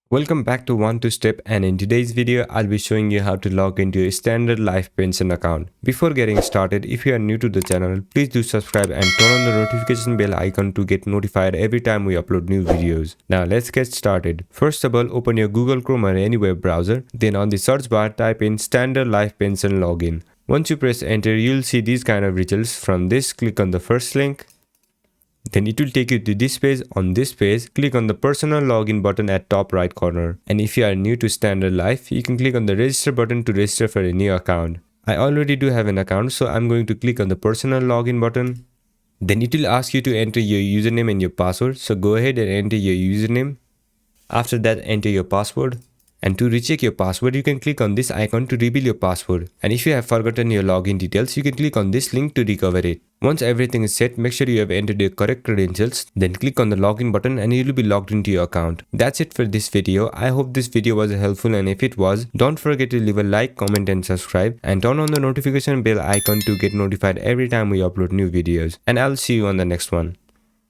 Welcome back to One Two Step, and in today's video I'll be showing you how to log into your standard life pension account. Before getting started, if you are new to the channel, please do subscribe and turn on the notification bell icon to get notified every time we upload new videos. Now let's get started. First of all, open your Google Chrome or any web browser. Then on the search bar type in standard life pension login. Once you press enter, you'll see these kind of results. From this, click on the first link. Then it will take you to this page. On this page, click on the personal login button at top right corner. And if you are new to Standard Life, you can click on the register button to register for a new account. I already do have an account, so I'm going to click on the personal login button. Then it will ask you to enter your username and your password. So go ahead and enter your username. After that, enter your password. And to recheck your password, you can click on this icon to reveal your password. And if you have forgotten your login details, you can click on this link to recover it. Once everything is set, make sure you have entered your correct credentials. Then click on the login button and you will be logged into your account. That's it for this video. I hope this video was helpful, and if it was, don't forget to leave a like, comment and subscribe. And turn on the notification bell icon to get notified every time we upload new videos. And I'll see you on the next one.